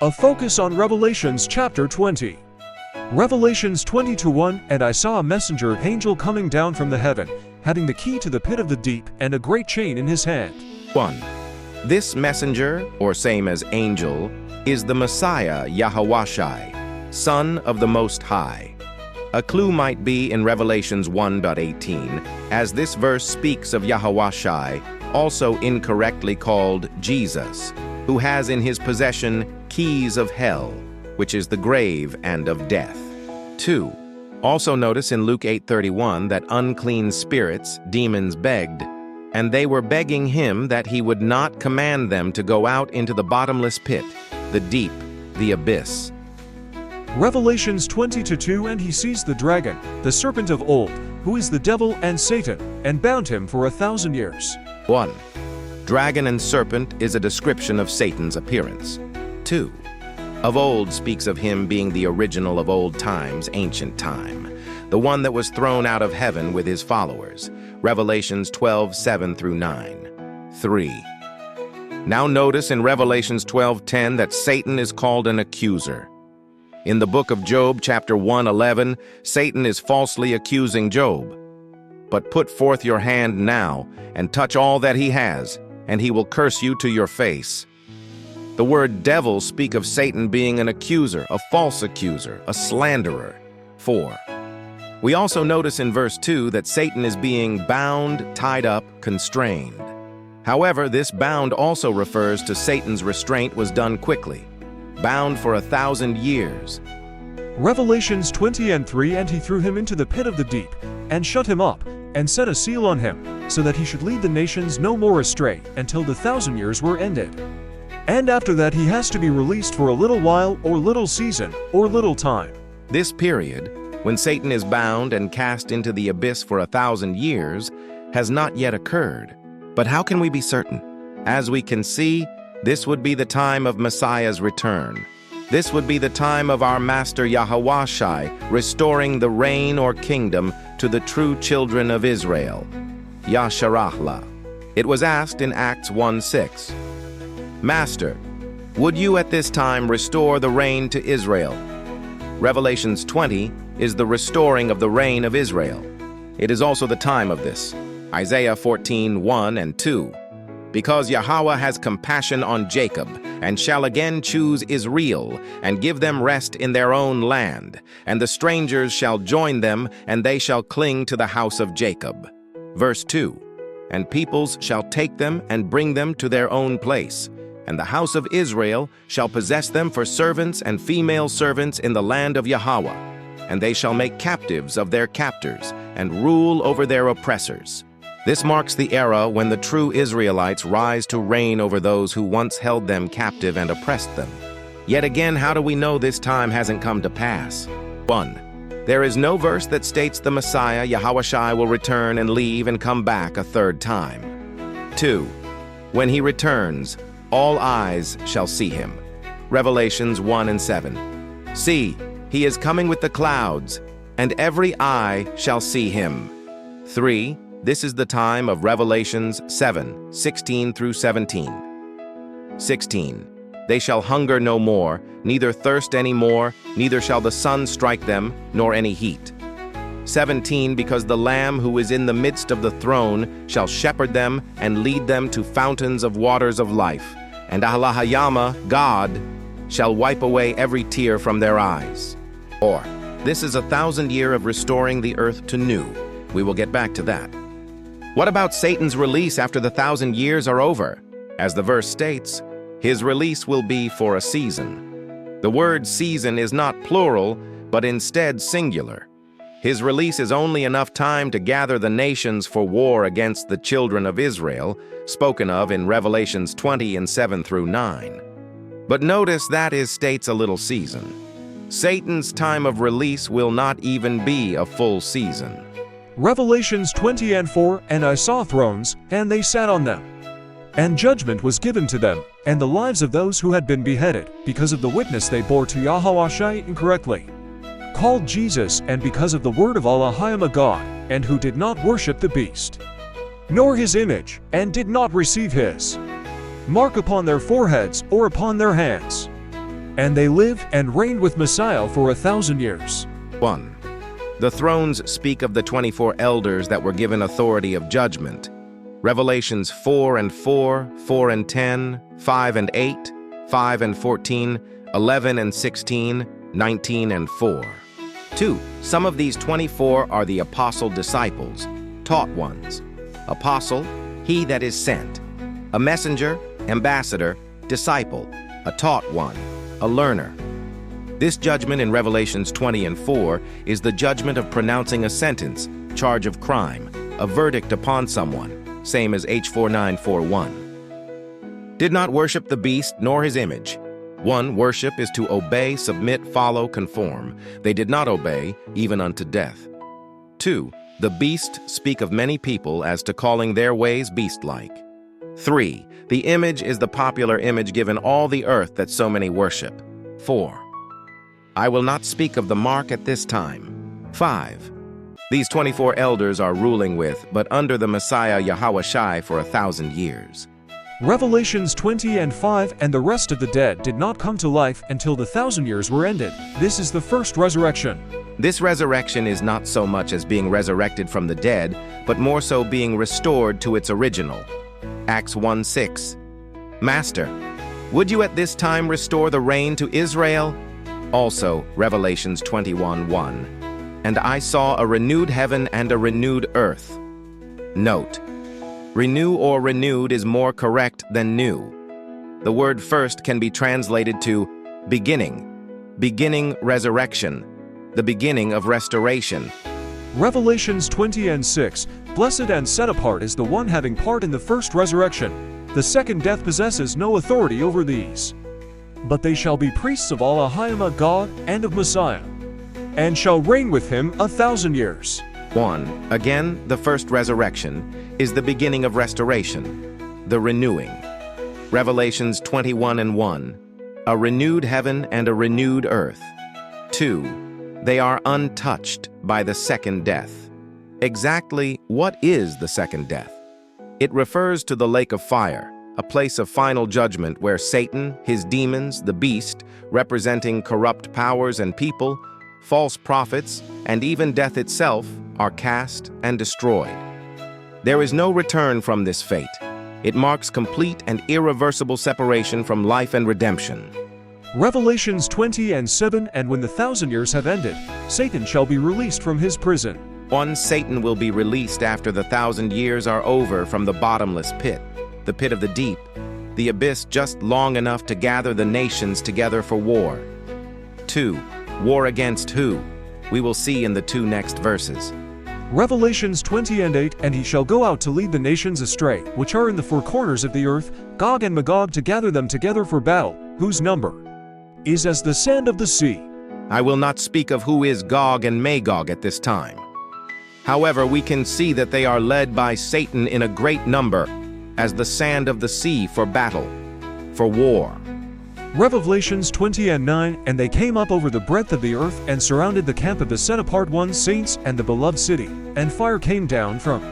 A focus on Revelations chapter 20. Revelations 20:1 And I saw a messenger angel coming down from the heaven, having the key to the pit of the deep, and a great chain in his hand. 1. This messenger, or same as angel, is the Messiah Yahawashai, Son of the Most High. A clue might be in Revelations 1:18, as this verse speaks of Yahawashai, also incorrectly called Jesus, who has in his possession keys of hell, which is the grave and of death. 2. Also notice in Luke 8:31 that unclean spirits, demons, begged, and they were begging him that he would not command them to go out into the bottomless pit, the deep, the abyss. Revelations 20:2 And he seized the dragon, the serpent of old, who is the devil and Satan, and bound him for 1,000 years. 1. Dragon and serpent is a description of Satan's appearance. 2. Of old speaks of him being the original of old times, ancient time, the one that was thrown out of heaven with his followers. Revelations 12:7-9. 3. Now notice in Revelations 12:10 that Satan is called an accuser. In the book of Job, chapter 1:11, Satan is falsely accusing Job. But put forth your hand now, and touch all that he has, and he will curse you to your face. The word devil speaks of Satan being an accuser, a false accuser, a slanderer. 4. We also notice in verse 2 that Satan is being bound, tied up, constrained. However, this bound also refers to Satan's restraint was done quickly, bound for 1,000 years. Revelations 20:3 And he threw him into the pit of the deep, and shut him up, and set a seal on him, so that he should lead the nations no more astray, until the 1,000 years were ended. And after that he has to be released for a little while, or little season, or little time. This period, when Satan is bound and cast into the abyss for 1,000 years, has not yet occurred. But how can we be certain? As we can see, this would be the time of Messiah's return. This would be the time of our Master Yahawashai restoring the reign or kingdom to the true children of Israel. Yasharahla. It was asked in Acts 1:6, Master, would you at this time restore the reign to Israel? Revelations 20 is the restoring of the reign of Israel. It is also the time of this. Isaiah 14:1 and 2. Because Yahweh has compassion on Jacob, and shall again choose Israel, and give them rest in their own land, and the strangers shall join them, and they shall cling to the house of Jacob. Verse 2. And peoples shall take them and bring them to their own place, and the house of Israel shall possess them for servants and female servants in the land of Yahweh, and they shall make captives of their captors, and rule over their oppressors. This marks the era when the true Israelites rise to reign over those who once held them captive and oppressed them. Yet again, how do we know this time hasn't come to pass? 1. There is no verse that states the Messiah, Yahawashai, will return and leave and come back a third time. 2. When he returns, all eyes shall see him. Revelations 1:7. See, he is coming with the clouds, and every eye shall see him. 3. This is the time of Revelations 7:16-17. 16. They shall hunger no more, neither thirst any more, neither shall the sun strike them, nor any heat. 17. Because the Lamb who is in the midst of the throne shall shepherd them and lead them to fountains of waters of life, and Allahayama, God, shall wipe away every tear from their eyes. 4. This is 1,000 year of restoring the earth to new. We will get back to that. What about Satan's release after the 1,000 years are over? As the verse states, his release will be for a season. The word season is not plural, but instead singular. His release is only enough time to gather the nations for war against the children of Israel, spoken of in Revelations 20:7-9. But notice that states a little season. Satan's time of release will not even be a full season. Revelations 20:4 And I saw thrones, and they sat on them. And judgment was given to them, and the lives of those who had been beheaded, because of the witness they bore to Yahawashai incorrectly, called Jesus, and because of the word of Allahayama God, and who did not worship the beast, nor his image, and did not receive his mark upon their foreheads or upon their hands. And they lived and reigned with Messiah for 1,000 years. 1. The thrones speak of the 24 elders that were given authority of judgment. Revelations 4 and 4, 4 and 10, 5 and 8, 5 and 14, 11 and 16, 19 and 4. 2. Some of these 24 are the apostle disciples, taught ones. Apostle, he that is sent. A messenger, ambassador, disciple, a taught one, a learner. This judgment in Revelations 20 and 4 is the judgment of pronouncing a sentence, charge of crime, a verdict upon someone, same as H4941. Did not worship the beast nor his image. 1. Worship is to obey, submit, follow, conform. They did not obey, even unto death. 2. The beast speak of many people as to calling their ways beast-like. 3. The image is the popular image given all the earth that so many worship. 4. I will not speak of the mark at this time. 5. These 24 elders are ruling with, but under the Messiah Yahawashi for 1,000 years. Revelations 20 and 5 And the rest of the dead did not come to life until the 1,000 years were ended. This is the first resurrection. This resurrection is not so much as being resurrected from the dead, but more so being restored to its original. Acts 1:6. Master, would you at this time restore the reign to Israel? Also, Revelations 21:1. And I saw a renewed heaven and a renewed earth. Note, renew or renewed is more correct than new. The word first can be translated to beginning, beginning resurrection, the beginning of restoration. Revelations 20 and 6 Blessed and set apart is the one having part in the first resurrection. The second death possesses no authority over these. But they shall be priests of Allah God and of Messiah, and shall reign with him 1,000 years. 1. Again, the first resurrection is the beginning of restoration, the renewing. Revelations 21 and 1. A renewed heaven and a renewed earth. 2. They are untouched by the second death. Exactly what is the second death? It refers to the lake of fire, a place of final judgment where Satan, his demons, the beast, representing corrupt powers and people, false prophets, and even death itself, are cast and destroyed. There is no return from this fate. It marks complete and irreversible separation from life and redemption. Revelations 20 and 7 And when the 1,000 years have ended, Satan shall be released from his prison. 1. Satan will be released after the 1,000 years are over from the bottomless pit, the pit of the deep, the abyss just long enough to gather the nations together for war. 2. War against who? We will see in the 2 next verses. Revelations 20 and 8 And he shall go out to lead the nations astray, which are in the 4 corners of the earth, Gog and Magog, to gather them together for battle, whose number is as the sand of the sea. I will not speak of who is Gog and Magog at this time. However, we can see that they are led by Satan in a great number, as the sand of the sea for battle, for war. Revelations 20 and 9 And they came up over the breadth of the earth and surrounded the camp of the set-apart ones, saints, and the beloved city. And fire came down from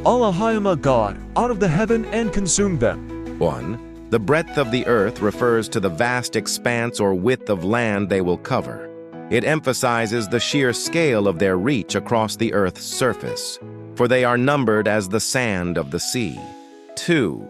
Allah God out of the heaven and consumed them. 1. The breadth of the earth refers to the vast expanse or width of land they will cover. It emphasizes the sheer scale of their reach across the earth's surface, for they are numbered as the sand of the sea. 2.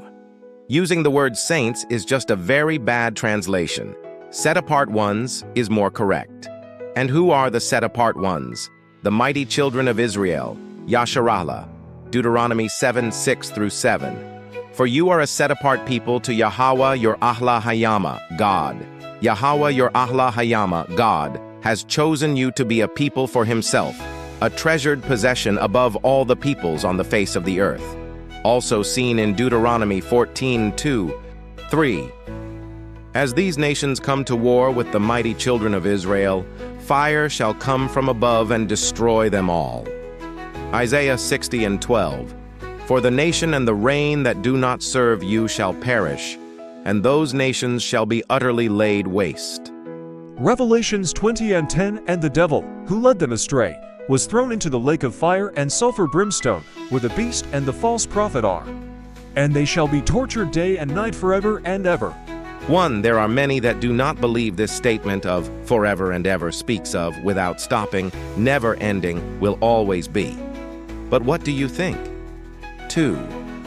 Using the word saints is just a very bad translation. Set-apart ones is more correct. And who are the set-apart ones? The mighty children of Israel, Yasharahla, Deuteronomy 7:6-7. For you are a set-apart people to Yahweh your Ahla Hayama, God. Yahweh your Ahla Hayama, God, has chosen you to be a people for himself, a treasured possession above all the peoples on the face of the earth. Also seen in Deuteronomy 14:2-3. As these nations come to war with the mighty children of Israel, fire shall come from above and destroy them all. Isaiah 60 and 12. For the nation and the reign that do not serve you shall perish, and those nations shall be utterly laid waste. Revelations 20 and 10 And the devil, who led them astray, was thrown into the lake of fire and sulfur brimstone, where the beast and the false prophet are. And they shall be tortured day and night forever and ever. 1. There are many that do not believe this statement of forever and ever speaks of without stopping, never ending, will always be. But what do you think? 2.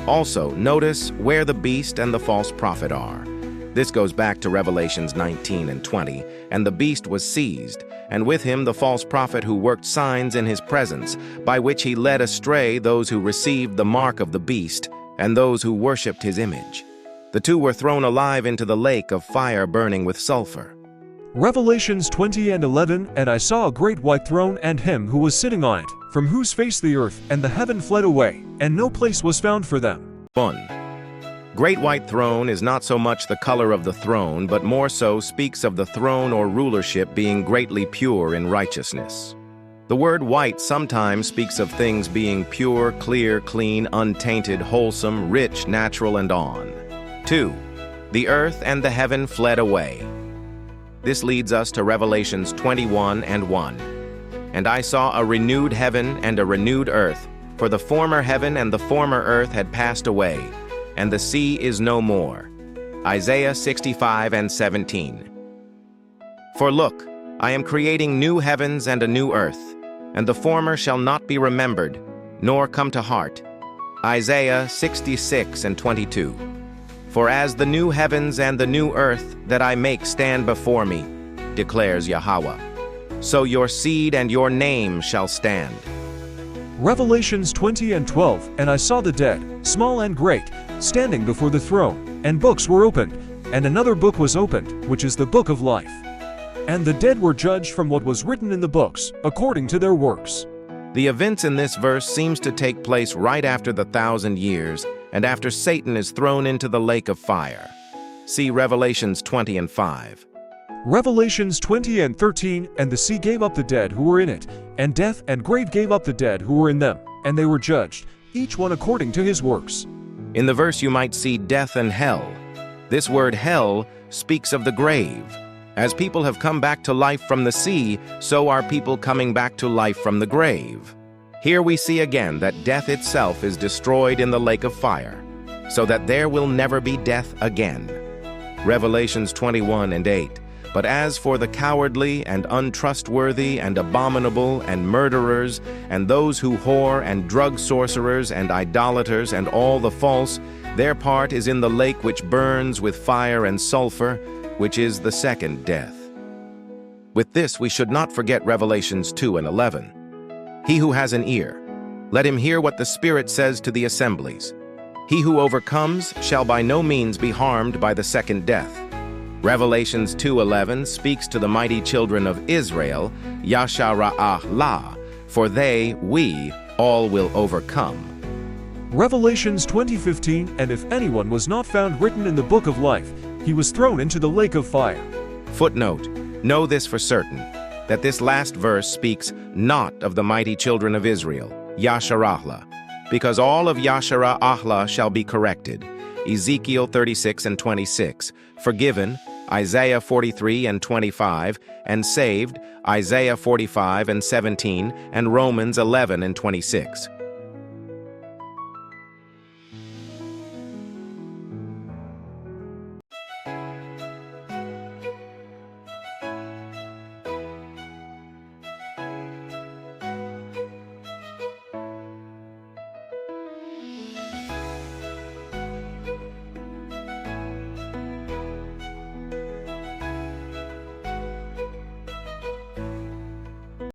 Also, notice where the beast and the false prophet are. This goes back to Revelations 19 and 20, and the beast was seized, and with him the false prophet who worked signs in his presence, by which he led astray those who received the mark of the beast, and those who worshipped his image. The two were thrown alive into the lake of fire burning with sulfur. Revelations 20 and 11, and I saw a great white throne and him who was sitting on it, from whose face the earth and the heaven fled away, and no place was found for them. 1. Great white throne is not so much the color of the throne, but more so speaks of the throne or rulership being greatly pure in righteousness. The word white sometimes speaks of things being pure, clear, clean, untainted, wholesome, rich, natural, and on. 2. The earth and the heaven fled away. This leads us to Revelations 21 and 1. And I saw a renewed heaven and a renewed earth, for the former heaven and the former earth had passed away, and the sea is no more. Isaiah 65 and 17. For look, I am creating new heavens and a new earth, and the former shall not be remembered, nor come to heart. Isaiah 66 and 22. For as the new heavens and the new earth that I make stand before me, declares Yahweh, so your seed and your name shall stand. Revelations 20 and 12, and I saw the dead, small and great, standing before the throne, and books were opened, and another book was opened, which is the book of life. And the dead were judged from what was written in the books, according to their works. The events in this verse seems to take place right after the 1,000 years, and after Satan is thrown into the lake of fire. See Revelations 20 and 5. Revelations 20 and 13, and the sea gave up the dead who were in it, and death and grave gave up the dead who were in them, and they were judged, each one according to his works. In the verse you might see death and hell. This word hell speaks of the grave. As people have come back to life from the sea, so are people coming back to life from the grave. Here we see again that death itself is destroyed in the lake of fire, so that there will never be death again. Revelations 21 and 8. But as for the cowardly and untrustworthy and abominable and murderers and those who whore and drug sorcerers and idolaters and all the false, their part is in the lake which burns with fire and sulfur, which is the second death. With this we should not forget Revelations 2 and 11. He who has an ear, let him hear what the Spirit says to the assemblies. He who overcomes shall by no means be harmed by the second death. Revelations 2:11 speaks to the mighty children of Israel, Yashara'ah, for we, all will overcome. Revelations 20:15, and if anyone was not found written in the book of life, he was thrown into the lake of fire. Footnote, know this for certain, that this last verse speaks not of the mighty children of Israel, Yasharahla, because all of Yashara'ah shall be corrected. Ezekiel 36 and 26, forgiven, Isaiah 43 and 25, and saved, Isaiah 45 and 17, and Romans 11 and 26.